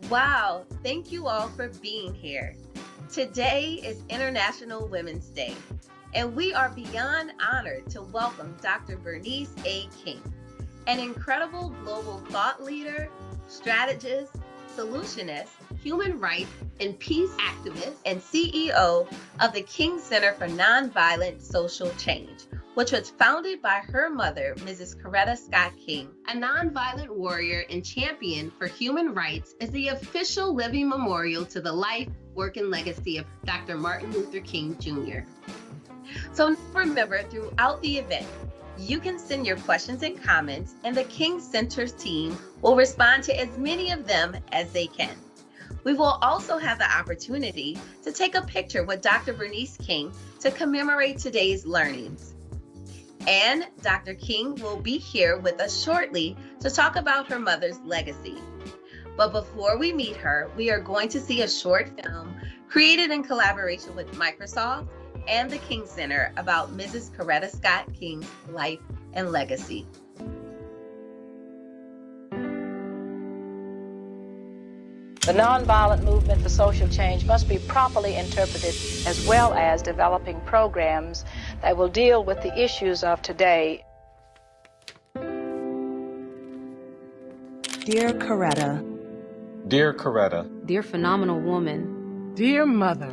Wow, thank you all for being here. Today is International Women's Day, and we are beyond honored to welcome Dr. Bernice A. King, an incredible global thought leader, strategist, solutionist, human rights and peace activist, and CEO of the King Center for Nonviolent Social Change, which was founded by her mother, Mrs. Coretta Scott King. A nonviolent warrior and champion for human rights is the official living memorial to the life, work, and legacy of Dr. Martin Luther King Jr. So remember, throughout the event, you can send your questions and comments, and the King Center's team will respond to as many of them as they can. We will also have the opportunity to take a picture with Dr. Bernice King to commemorate today's learnings. And Dr. King will be here with us shortly to talk about her mother's legacy. But before we meet her, we are going to see a short film created in collaboration with Microsoft and the King Center about Mrs. Coretta Scott King's life and legacy. The nonviolent movement for social change must be properly interpreted, as well as developing programs that will deal with the issues of today. Dear Coretta. Dear Coretta. Dear phenomenal woman. Dear Mother.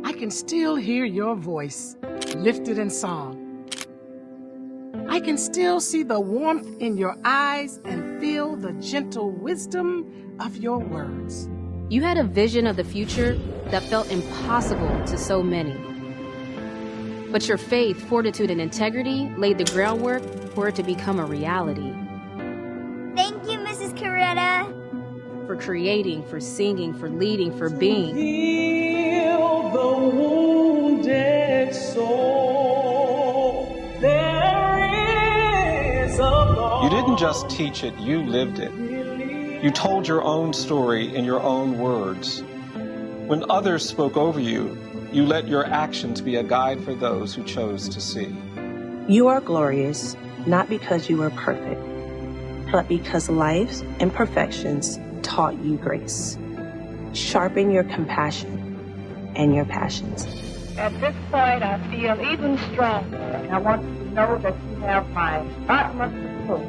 I can still hear your voice, lifted in song. I can still see the warmth in your eyes and feel the gentle wisdom of your words. You had a vision of the future that felt impossible to so many. But your faith, fortitude, and integrity laid the groundwork for it to become a reality. Thank you, Mrs. Coretta. For creating, for singing, for leading, for being. Heal the wounded soul. There is a God. You didn't just teach it, you lived it. You told your own story in your own words. When others spoke over you, you let your actions be a guide for those who chose to see. You are glorious, not because you are perfect, but because life's imperfections taught you grace. Sharpen your compassion and your passions. At this point, I feel even stronger, and I want you to know that you have my utmost support.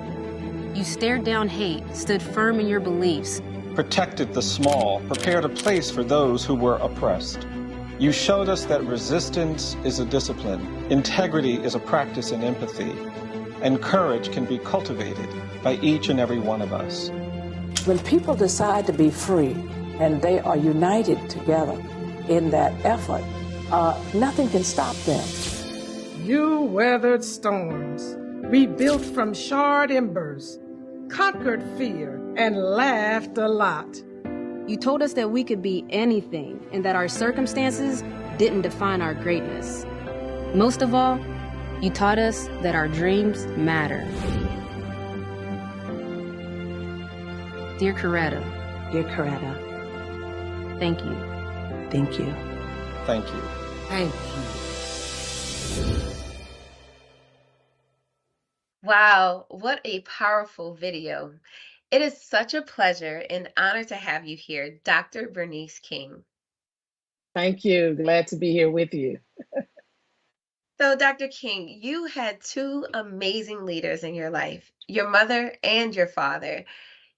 You stared down hate, stood firm in your beliefs, Protected the small, prepared a place for those who were oppressed. You showed us that resistance is a discipline, integrity is a practice in empathy, and courage can be cultivated by each and every one of us. When people decide to be free and they are united together in that effort, nothing can stop them. You weathered storms, rebuilt from charred embers, conquered fear, and laughed a lot. you told us that we could be anything and that our circumstances didn't define our greatness. Most of all, you taught us that our dreams matter. Dear Coretta. Dear Coretta. Thank you. Thank you. Thank you. Thank you. Wow, what a powerful video. It is such a pleasure and honor to have you here, Dr. Bernice King. Thank you. Glad to be here with you. So, Dr. King, you had two amazing leaders in your life, your mother and your father.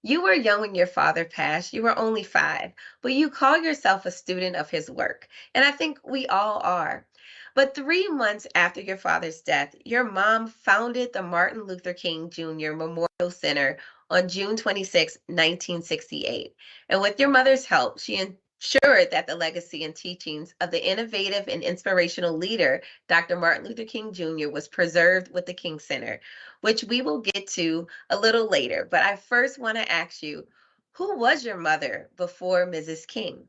You were young when your father passed. You were only 5, but you call yourself a student of his work. And I think we all are. But 3 months after your father's death, your mom founded the Martin Luther King Jr. Memorial Center on June 26, 1968. And with your mother's help, she ensured that the legacy and teachings of the innovative and inspirational leader, Dr. Martin Luther King Jr., was preserved with the King Center, which we will get to a little later. But I first want to ask you, who was your mother before Mrs. King?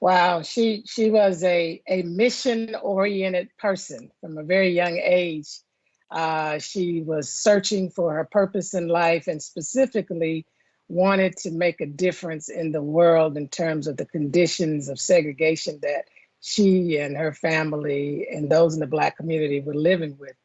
Wow, she was a mission-oriented person from a very young age. She was searching for her purpose in life and specifically wanted to make a difference in the world in terms of the conditions of segregation that she and her family and those in the Black community were living with.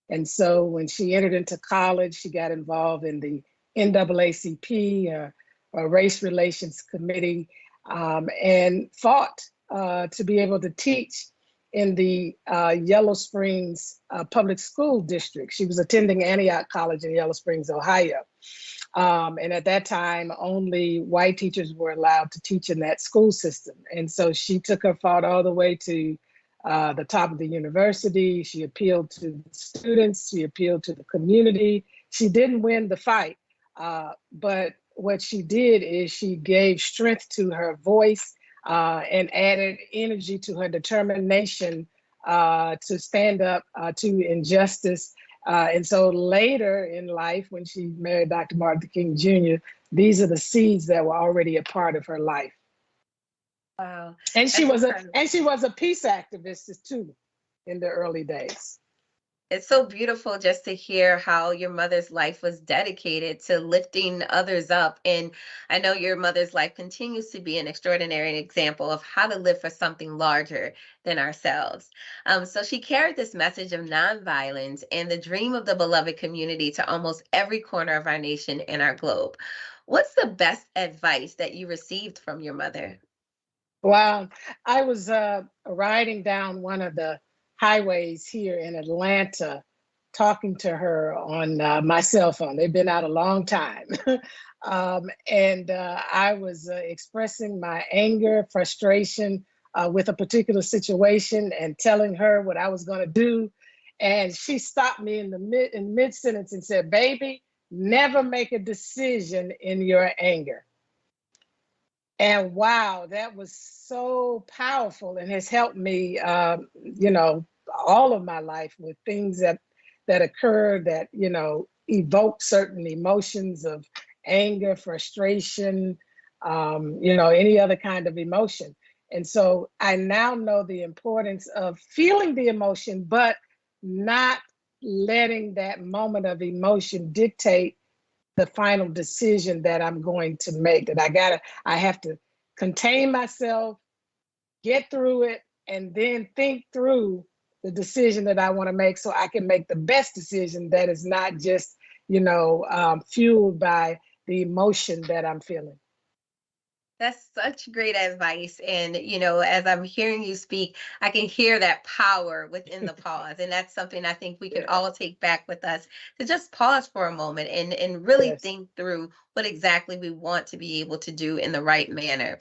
And so when she entered into college, she got involved in the NAACP, Race Relations Committee, and fought to be able to teach in the Yellow Springs Public School District. She was attending Antioch College in Yellow Springs, Ohio. And at that time, only white teachers were allowed to teach in that school system. And so she took her fight all the way to the top of the university. She appealed to the students. She appealed to the community. She didn't win the fight, but what she did is she gave strength to her voice and added energy to her determination to stand up to injustice. And so later in life, when she married Dr. Martin Luther King Jr., these are the seeds that were already a part of her life. Wow. And she was a peace activist too in the early days. It's so beautiful just to hear how your mother's life was dedicated to lifting others up. And I know your mother's life continues to be an extraordinary example of how to live for something larger than ourselves. So she carried this message of nonviolence and the dream of the beloved community to almost every corner of our nation and our globe. What's the best advice that you received from your mother? Wow. I was riding down one of the highways here in Atlanta, talking to her on my cell phone. They've been out a long time. And I was expressing my anger, frustration with a particular situation and telling her what I was going to do. And she stopped me in mid-sentence and said, "Baby, never make a decision in your anger." And wow, that was so powerful and has helped me, all of my life with things that occurred that, evoke certain emotions of anger, frustration, any other kind of emotion. And so I now know the importance of feeling the emotion, but not letting that moment of emotion dictate the final decision that I'm going to make. That I have to contain myself, get through it, and then think through the decision that I want to make so I can make the best decision that is not just, fueled by the emotion that I'm feeling. That's such great advice. And, as I'm hearing you speak, I can hear that power within the pause. And that's something I think we can all take back with us, to just pause for a moment and really think through what exactly we want to be able to do in the right manner.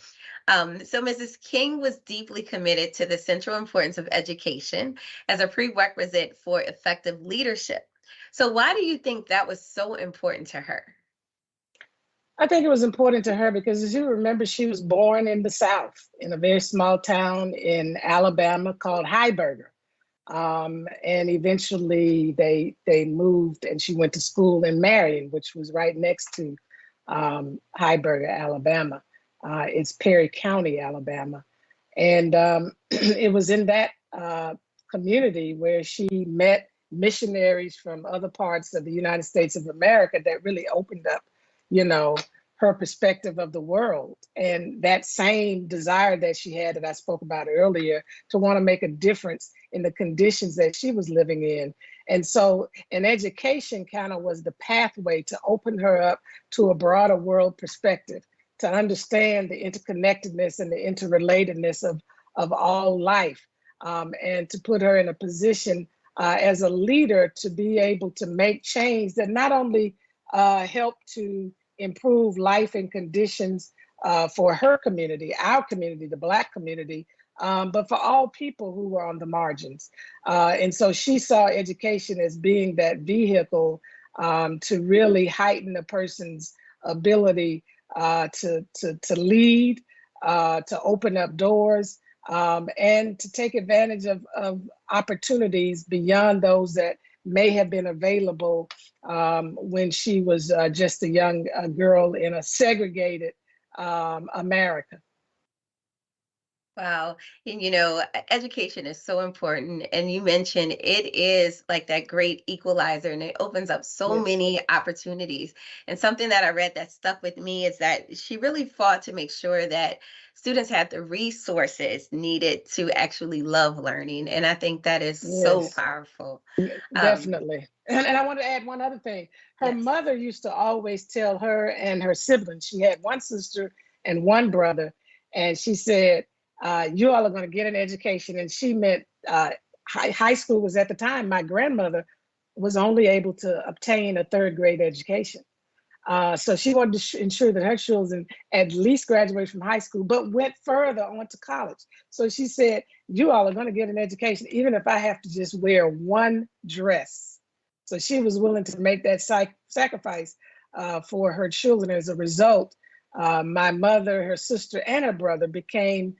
So Mrs. King was deeply committed to the central importance of education as a prerequisite for effective leadership. So why do you think that was so important to her? I think it was important to her because, as you remember, she was born in the South in a very small town in Alabama called Heiberger. And eventually they moved and she went to school in Marion, which was right next to Heiberger, Alabama. It's Perry County, Alabama. And it was in that community where she met missionaries from other parts of the United States of America that really opened up her perspective of the world, and that same desire that she had that I spoke about earlier to want to make a difference in the conditions that she was living in. And so an education kind of was the pathway to open her up to a broader world perspective, to understand the interconnectedness and the interrelatedness of all life, and to put her in a position as a leader to be able to make change that not only help to improve life and conditions for her community, our community, the Black community, but for all people who were on the margins. And so she saw education as being that vehicle to really heighten a person's ability to lead, to open up doors, and to take advantage of opportunities beyond those that may have been available when she was just a young girl in a segregated America. Wow. And education is so important. And you mentioned it is like that great equalizer and it opens up so Yes. many opportunities. And something that I read that stuck with me is that she really fought to make sure that students had the resources needed to actually love learning. And I think that is so Yes. powerful. Um, Definitely. And I want to add one other thing. Her yes. mother used to always tell her and her siblings, she had one sister and one brother, and she said, you all are going to get an education. And she meant high school was at the time, my grandmother was only able to obtain a third grade education. So she wanted to ensure that her children at least graduated from high school, but went further on to college. So she said, you all are going to get an education, even if I have to just wear one dress. So she was willing to make that sacrifice for her children. As a result, my mother, her sister, and her brother became,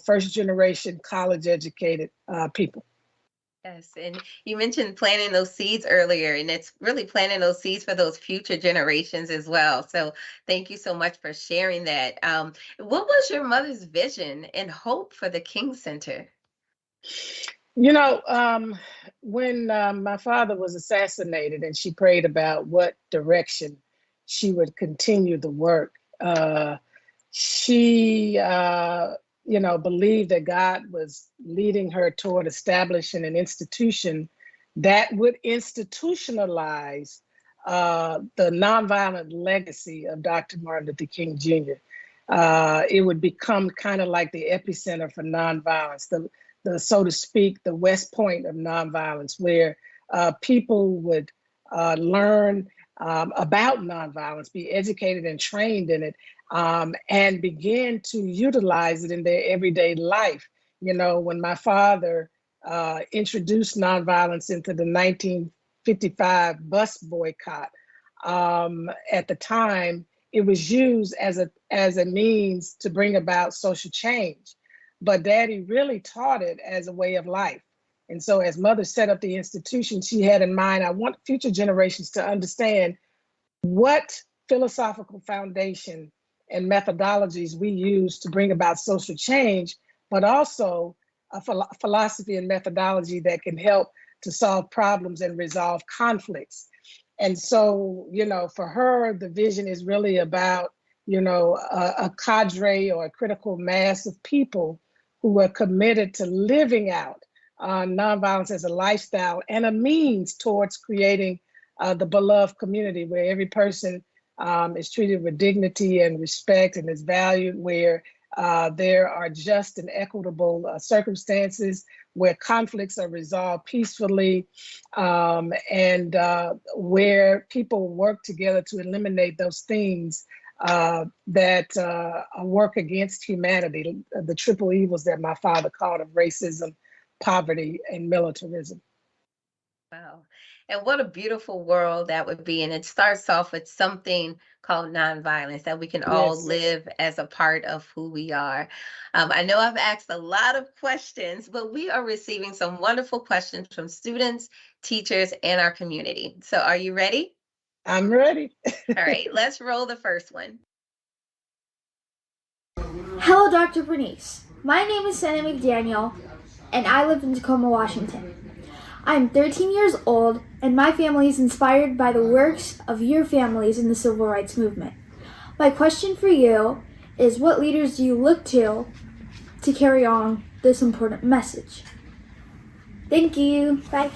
first generation college educated people. Yes, and you mentioned planting those seeds earlier, and it's really planting those seeds for those future generations as well. So thank you so much for sharing that. What was your mother's vision and hope for the King Center? You know, when my father was assassinated and she prayed about what direction she would continue the work, she, believed that God was leading her toward establishing an institution that would institutionalize the nonviolent legacy of Dr. Martin Luther King Jr. It would become kind of like the epicenter for nonviolence, the so to speak, the West Point of nonviolence, where people would learn about nonviolence, be educated and trained in it, and begin to utilize it in their everyday life. When my father introduced nonviolence into the 1955 bus boycott, at the time, it was used as a means to bring about social change. But Daddy really taught it as a way of life. And so as Mother set up the institution, she had in mind, I want future generations to understand what philosophical foundation and methodologies we use to bring about social change, but also a philosophy and methodology that can help to solve problems and resolve conflicts. And so, for her, the vision is really about, a cadre or a critical mass of people who are committed to living out nonviolence as a lifestyle and a means towards creating the beloved community where every person is treated with dignity and respect and is valued, where there are just and equitable circumstances, where conflicts are resolved peacefully, and where people work together to eliminate those things that work against humanity, the triple evils that my father called of racism, poverty, and militarism. Wow. And what a beautiful world that would be. And it starts off with something called nonviolence that we can all Yes. live as a part of who we are. I know I've asked a lot of questions, but we are receiving some wonderful questions from students, teachers, and our community. So are you ready? I'm ready. All right, let's roll the first one. Hello, Dr. Bernice. My name is Senna McDaniel, and I live in Tacoma, Washington. I'm 13 years old, and my family is inspired by the works of your families in the civil rights movement. My question for you is, what leaders do you look to carry on this important message? Thank you. Bye.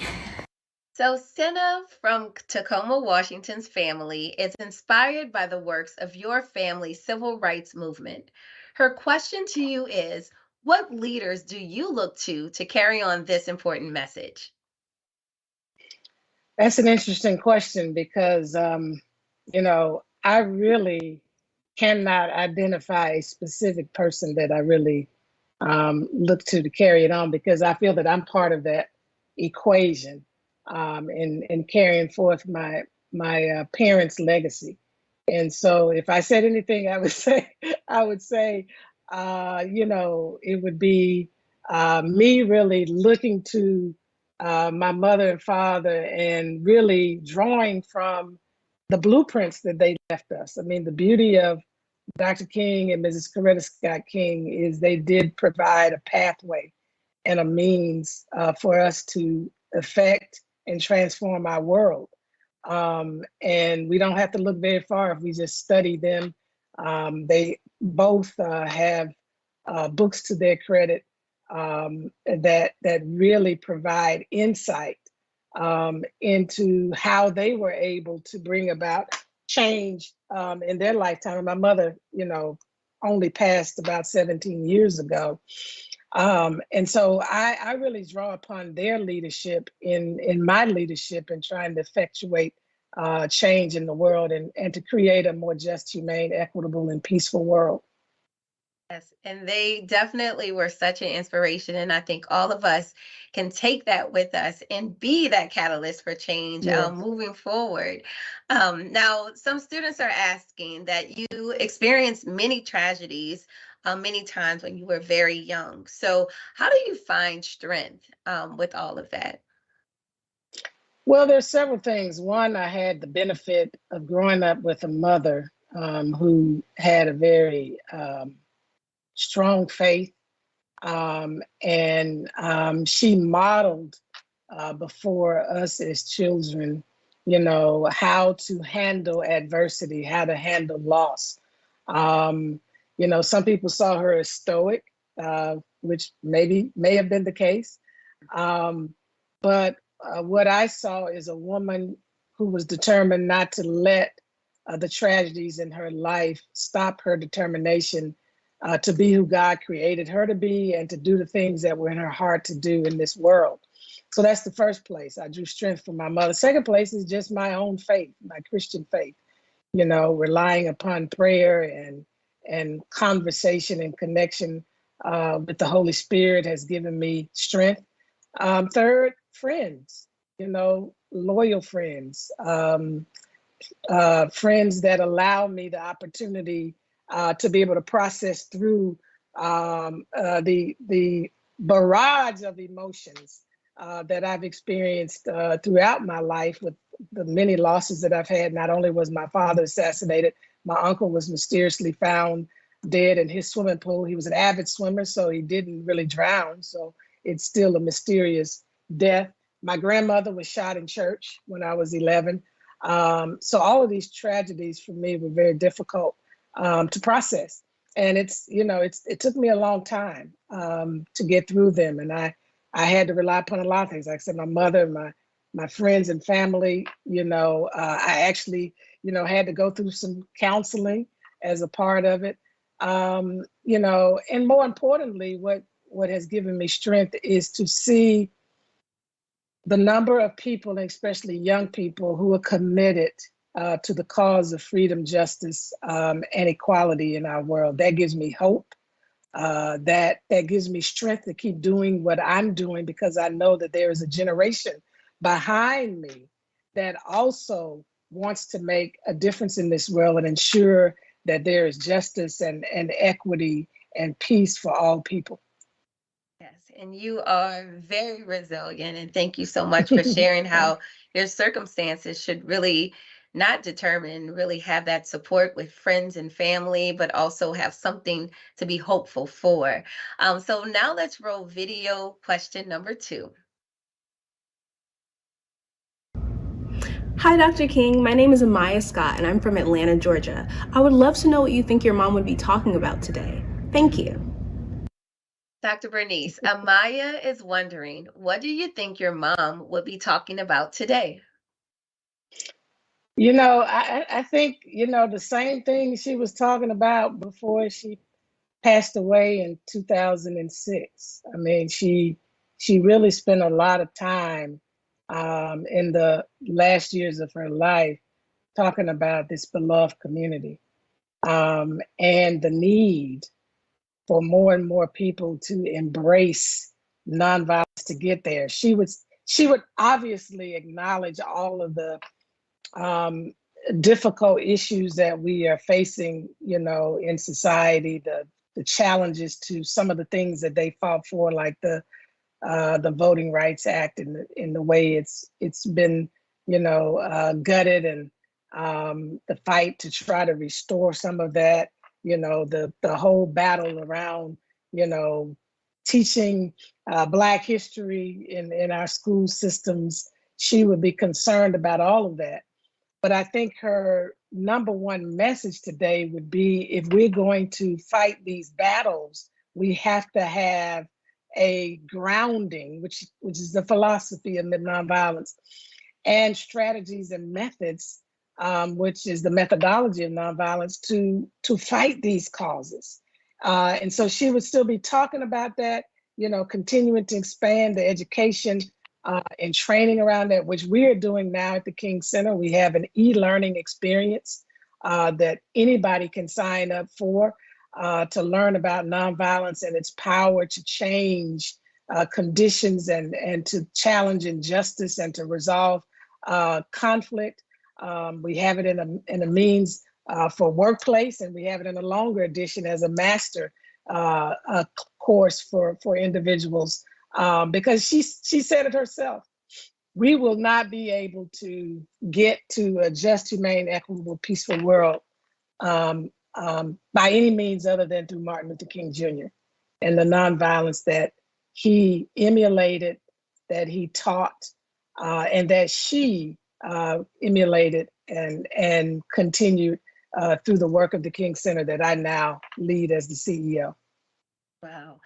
So Senna from Tacoma, Washington's family is inspired by the works of your family's civil rights movement. Her question to you is, what leaders do you look to carry on this important message? That's an interesting question because, I really cannot identify a specific person that I really look to carry it on, because I feel that I'm part of that equation in carrying forth my parents' legacy. And so, if I said anything, I would say, it would be me really looking to my mother and father and really drawing from the blueprints that they left us. I mean, the beauty of Dr. King and Mrs. Coretta Scott King is they did provide a pathway and a means for us to affect and transform our world. And we don't have to look very far if we just study them. They both have books to their credit that really provide insight into how they were able to bring about change in their lifetime. And my mother, only passed about 17 years ago. And so I really draw upon their leadership in my leadership in trying to effectuate change in the world and to create a more just, humane, equitable, and peaceful world. Yes, and they definitely were such an inspiration. And I think all of us can take that with us and be that catalyst for change Yes. moving forward. Now, some students are asking that you experienced many tragedies many times when you were very young. So, how do you find strength with all of that? Well, there's several things. One, I had the benefit of growing up with a mother who had a very strong faith, and she modeled before us as children, how to handle adversity, how to handle loss. Some people saw her as stoic, which may have been the case. But what I saw is a woman who was determined not to let the tragedies in her life stop her determination to be who God created her to be and to do the things that were in her heart to do in this world. So that's the first place. I drew strength from my mother. Second place is just my own faith, my Christian faith, relying upon prayer and conversation and connection with the Holy Spirit has given me strength. Third, friends, loyal friends, friends that allow me the opportunity to be able to process through the barrage of emotions that I've experienced throughout my life with the many losses that I've had. Not only was my father assassinated, my uncle was mysteriously found dead in his swimming pool. He was an avid swimmer, so he didn't really drown. So it's still a mysterious death. My grandmother was shot in church when I was 11. So all of these tragedies for me were very difficult to process. And it took me a long time to get through them. And I had to rely upon a lot of things. Like I said, my mother, my friends and family, I actually, had to go through some counseling as a part of it. And more importantly, what has given me strength is to see the number of people, especially young people, who are committed to the cause of freedom, justice, and equality in our world. That gives me hope. That gives me strength to keep doing what I'm doing, because I know that there is a generation behind me that also wants to make a difference in this world and ensure that there is justice and equity and peace for all people. Yes, and you are very resilient. And thank you so much for sharing how your circumstances should really not determine, really have that support with friends and family, but also have something to be hopeful for. So now let's roll video question number 2. Hi, Dr. King. My name is Amaya Scott, and I'm from Atlanta, Georgia. I would love to know what you think your mom would be talking about today. Thank you. Dr. Bernice, Amaya is wondering, what do you think your mom would be talking about today? I think, the same thing she was talking about before she passed away in 2006. I mean, she really spent a lot of time in the last years of her life talking about this beloved community and the need for more and more people to embrace nonviolence to get there. She would obviously acknowledge all of the difficult issues that we are facing, in society, the challenges to some of the things that they fought for, like the Voting Rights Act and in the way it's been, gutted, and the fight to try to restore some of that. the whole battle around, teaching Black history in our school systems. She would be concerned about all of that. But I think her number one message today would be, if we're going to fight these battles, we have to have a grounding, which is the philosophy of nonviolence, and strategies and methods, which is the methodology of nonviolence, to fight these causes. And so she would still be talking about that, continuing to expand the education and training around that, which we are doing now at the King Center. We have an e-learning experience that anybody can sign up for to learn about nonviolence and its power to change conditions and to challenge injustice and to resolve conflict. We have it in a means for workplace, and we have it in a longer edition as a master course for individuals. Because she said it herself, we will not be able to get to a just, humane, equitable, peaceful world by any means other than through Martin Luther King Jr. and the nonviolence that he emulated, that he taught, and that she emulated and continued through the work of the King Center that I now lead as the CEO. Wow.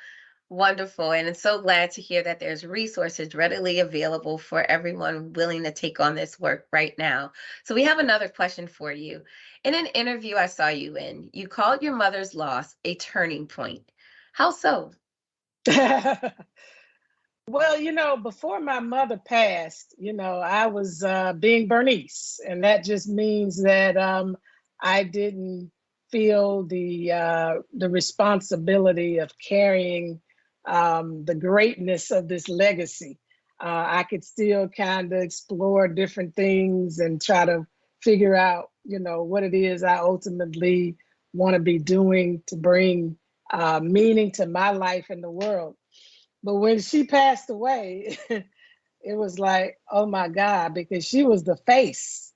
Wonderful. And I'm so glad to hear that there's resources readily available for everyone willing to take on this work right now. So we have another question for you. In an interview I saw you in, you called your mother's loss a turning point. How so? Well, before my mother passed, I was being Bernice, and that just means that I didn't feel the responsibility of carrying the greatness of this legacy. I could still kind of explore different things and try to figure out, what it is I ultimately want to be doing to bring meaning to my life in the world. But when she passed away, it was like, oh my God, because she was the face.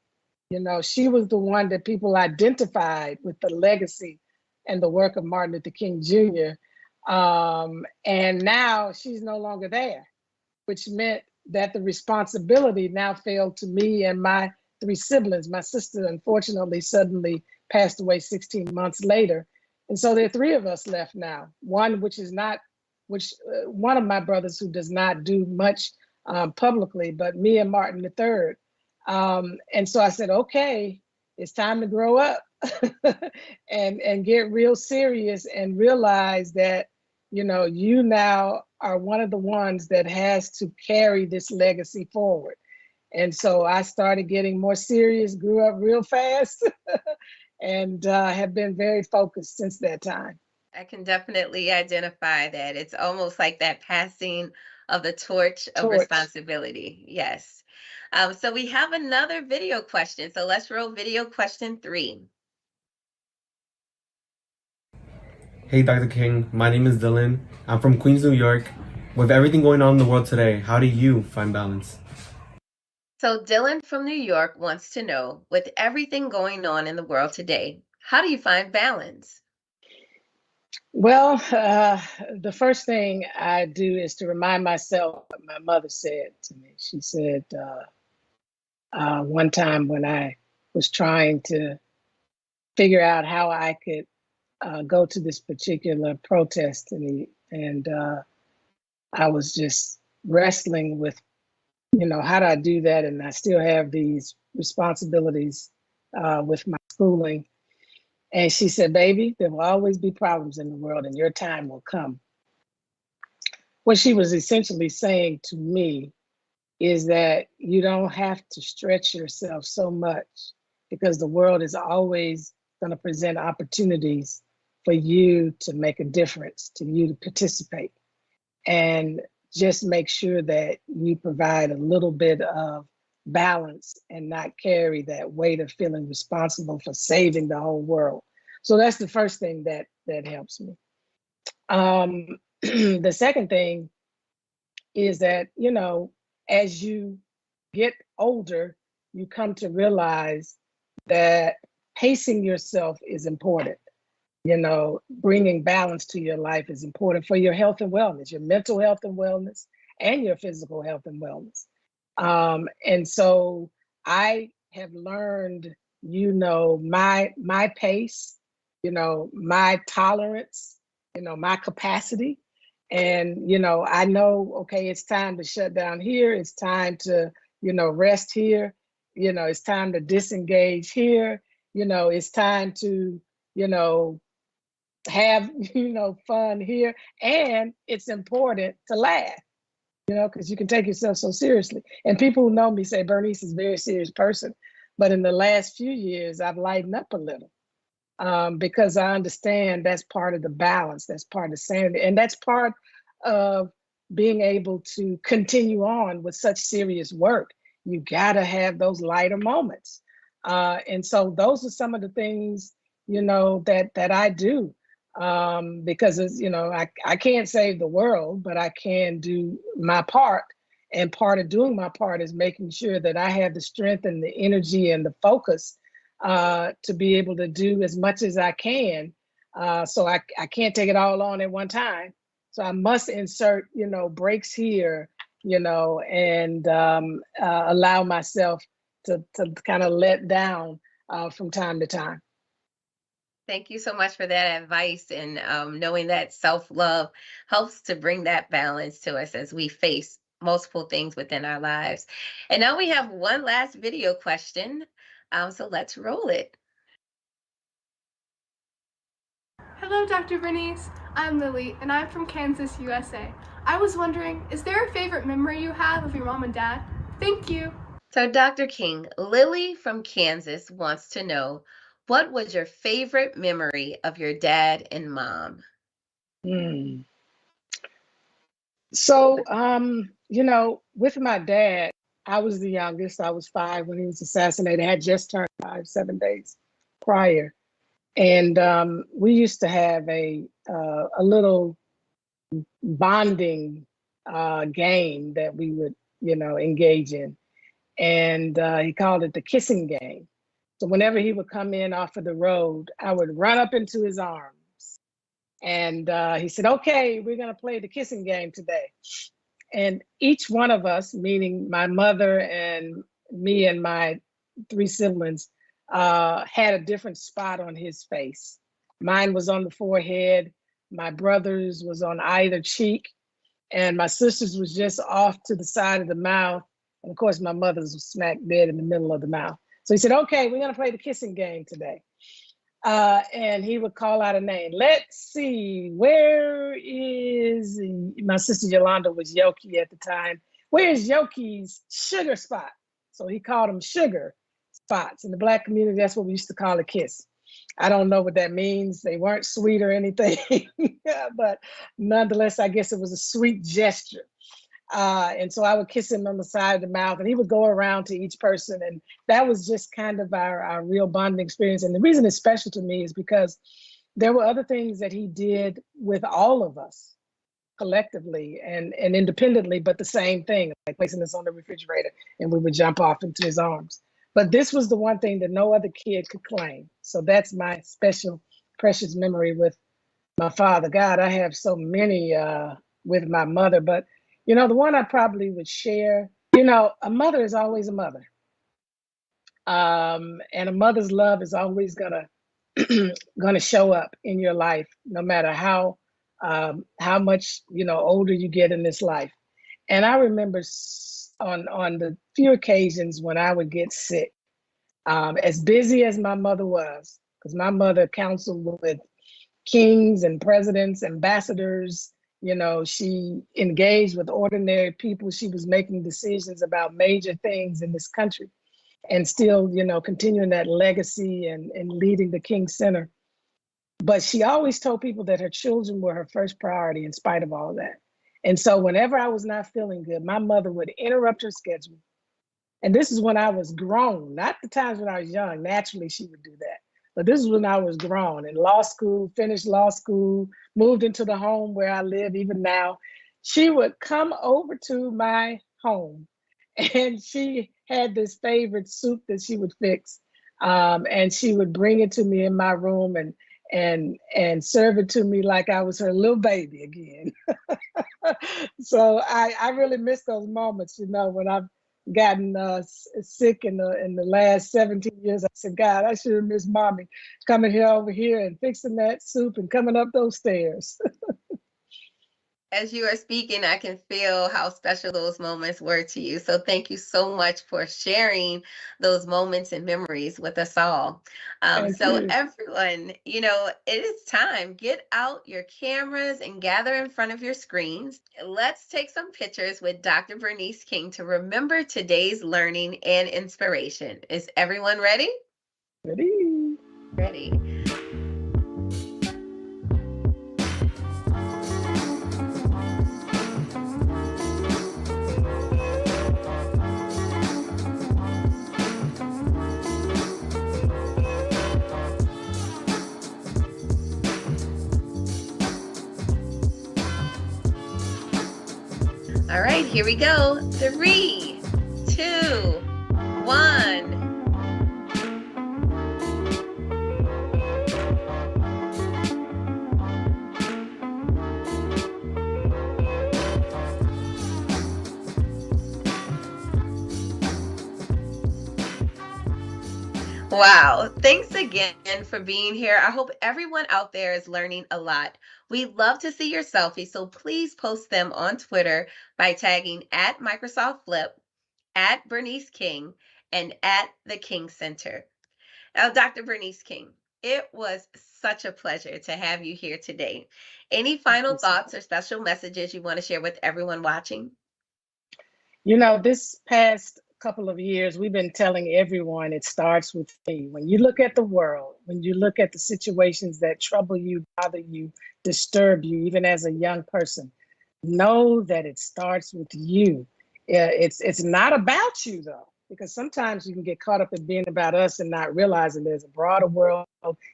She was the one that people identified with the legacy and the work of Martin Luther King Jr. And now she's no longer there, which meant that the responsibility now fell to me and my 3 siblings. My sister, unfortunately, suddenly passed away 16 months later. And so there are 3 of us left now. One of my brothers who does not do much publicly, but me and Martin III. And so I said, okay, it's time to grow up and get real serious and realize that, you now are one of the ones that has to carry this legacy forward. And so I started getting more serious, grew up real fast, and have been very focused since that time. I can definitely identify that. It's almost like that passing of the torch of responsibility. Yes. So we have another video question. So let's roll video question 3. Hey, Dr. King. My name is Dylan. I'm from Queens, New York. With everything going on in the world today, how do you find balance? So Dylan from New York wants to know, with everything going on in the world today, how do you find balance? Well, the first thing I do is to remind myself what my mother said to me. She said one time when I was trying to figure out how I could go to this particular protest, and I was just wrestling with, how do I do that? And I still have these responsibilities with my schooling. And she said, baby, there will always be problems in the world and your time will come. What she was essentially saying to me is that you don't have to stretch yourself so much, because the world is always going to present opportunities for you to make a difference, to you to participate. And just make sure that you provide a little bit of balance and not carry that weight of feeling responsible for saving the whole world. So that's the first thing that helps me. The second thing is that, as you get older, you come to realize that pacing yourself is important. bringing balance to your life is important for your health and wellness, your mental health and wellness, and your physical health and wellness. And so I have learned, my pace, my tolerance, my capacity. And, I know, okay, it's time to shut down here. It's time to, rest here. It's time to disengage here. It's time to, have, fun here. And it's important to laugh, because you can take yourself so seriously. And people who know me say Bernice is a very serious person. But in the last few years, I've lightened up a little because I understand that's part of the balance, that's part of sanity, and that's part of being able to continue on with such serious work. You gotta have those lighter moments. And so those are some of the things, that I do. Because I can't save the world, but I can do my part. And part of doing my part is making sure that I have the strength and the energy and the focus to be able to do as much as I can. So I can't take it all on at one time. So I must insert, breaks here, and allow myself to kind of let down from time to time. Thank you so much for that advice, and knowing that self-love helps to bring that balance to us as we face multiple things within our lives. And now we have one last video question. So let's roll it. Hello, Dr. Bernice. I'm Lily, and I'm from Kansas, USA. I was wondering, is there a favorite memory you have of your mom and dad? Thank you. So Dr. King, Lily from Kansas wants to know, what was your favorite memory of your dad and mom? So, with my dad, I was the youngest. I was 5 when he was assassinated. I had just turned 5, 7 days prior. And we used to have a little bonding game that we would, engage in. And he called it the kissing game. So whenever he would come in off of the road, I would run up into his arms. And he said, okay, we're going to play the kissing game today. And each one of us, meaning my mother and me and my 3 siblings, had a different spot on his face. Mine was on the forehead. My brother's was on either cheek. And my sister's was just off to the side of the mouth. And of course, my mother's was smack dead in the middle of the mouth. So he said, okay, we're going to play the kissing game today. And he would call out a name. Let's see, where is, my sister Yolanda was Yoki at the time. Where is Yoki's sugar spot? So he called them sugar spots. In the Black community, that's what we used to call a kiss. I don't know what that means. They weren't sweet or anything, but nonetheless, I guess it was a sweet gesture. And so I would kiss him on the side of the mouth, and he would go around to each person. And that was just kind of our real bonding experience. And the reason it's special to me is because there were other things that he did with all of us collectively and independently, but the same thing, like placing us on the refrigerator and we would jump off into his arms. But this was the one thing that no other kid could claim. So that's my special, precious memory with my father. God, I have so many with my mother, but the one I probably would share, a mother is always a mother. And a mother's love is always gonna show up in your life, no matter how much, older you get in this life. And I remember on the few occasions when I would get sick, as busy as my mother was, because my mother counseled with kings and presidents, ambassadors, she engaged with ordinary people. She was making decisions about major things in this country and still, continuing that legacy and leading the King Center. But she always told people that her children were her first priority in spite of all that. And so whenever I was not feeling good, my mother would interrupt her schedule. And this is when I was grown, not the times when I was young. Naturally, she would do that. But this is when I was grown, in law school, finished law school, moved into the home where I live even now. She would come over to my home, and she had this favorite soup that she would fix. And she would bring it to me in my room, and and serve it to me like I was her little baby again. So I really miss those moments, when I've gotten sick in the last 17 years. I said, God, I should have missed mommy coming here over here and fixing that soup and coming up those stairs. As you are speaking, I can feel how special those moments were to you. So thank you so much for sharing those moments and memories with us all. Thank So you. everyone, it is time. Get out your cameras and gather in front of your screens. Let's take some pictures with Dr. Bernice King to remember today's learning and inspiration. Is everyone ready? Ready. Ready. All right, here we go. 3, 2, 1. Wow. Thanks again for being here. I hope everyone out there is learning a lot. We'd love to see your selfies, so please post them on Twitter by tagging at Microsoft Flip, at Bernice King, and at the King Center. Now, Dr. Bernice King, it was such a pleasure to have you here today. Any final thoughts or special messages you want to share with everyone watching? This past couple of years, we've been telling everyone it starts with me. When you look at the world, when you look at the situations that trouble you, bother you, disturb you, even as a young person, know that it starts with you. It's not about you, though, because sometimes you can get caught up in being about us and not realizing there's a broader world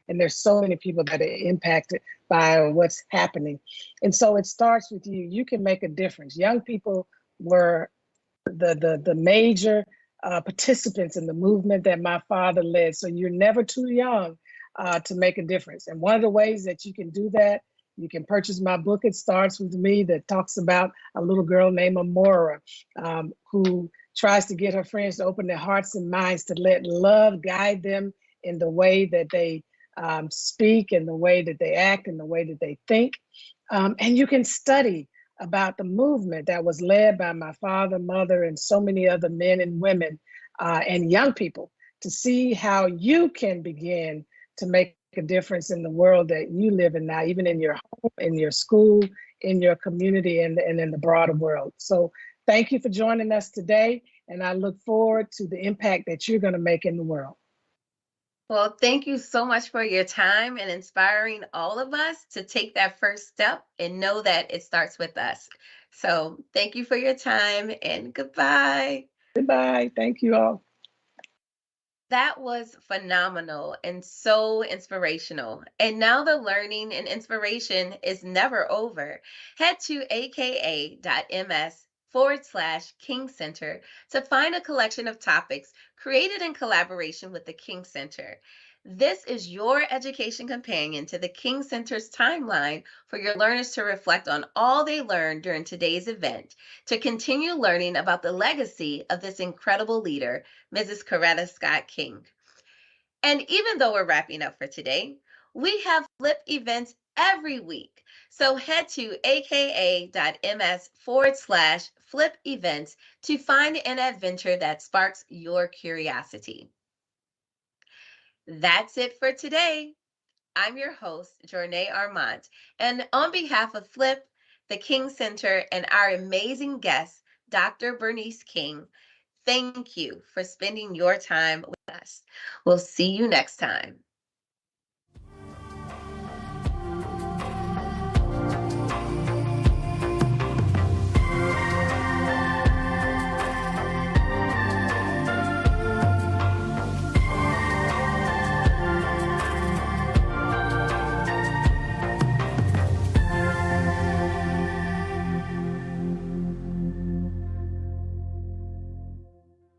and there's so many people that are impacted by what's happening. And so it starts with you. You can make a difference. Young people were the major participants in the movement that my father led. So you're never too young to make a difference. And one of the ways that you can do that, you can purchase my book, It Starts With Me, that talks about a little girl named Amora, who tries to get her friends to open their hearts and minds to let love guide them in the way that they speak, and the way that they act, and the way that they think. And you can study about the movement that was led by my father, mother, and so many other men and women and young people, to see how you can begin to make a difference in the world that you live in now, even in your home, in your school, in your community, and in the broader world. So thank you for joining us today, and I look forward to the impact that you're going to make in the world. Well, thank you so much for your time and inspiring all of us to take that first step and know that it starts with us. So thank you for your time, and goodbye. Goodbye. Thank you all. That was phenomenal and so inspirational. And now the learning and inspiration is never over. Head to aka.ms/King Center to find a collection of topics created in collaboration with the King Center. This is your education companion to the King Center's timeline for your learners to reflect on all they learned during today's event, to continue learning about the legacy of this incredible leader, Mrs. Coretta Scott King. And even though we're wrapping up for today, we have Flip events every week. So head to aka.ms/Flip events to find an adventure that sparks your curiosity. That's it for today. I'm your host, Jornay Armand, and on behalf of Flip, the King Center, and our amazing guest, Dr. Bernice King, thank you for spending your time with us. We'll see you next time.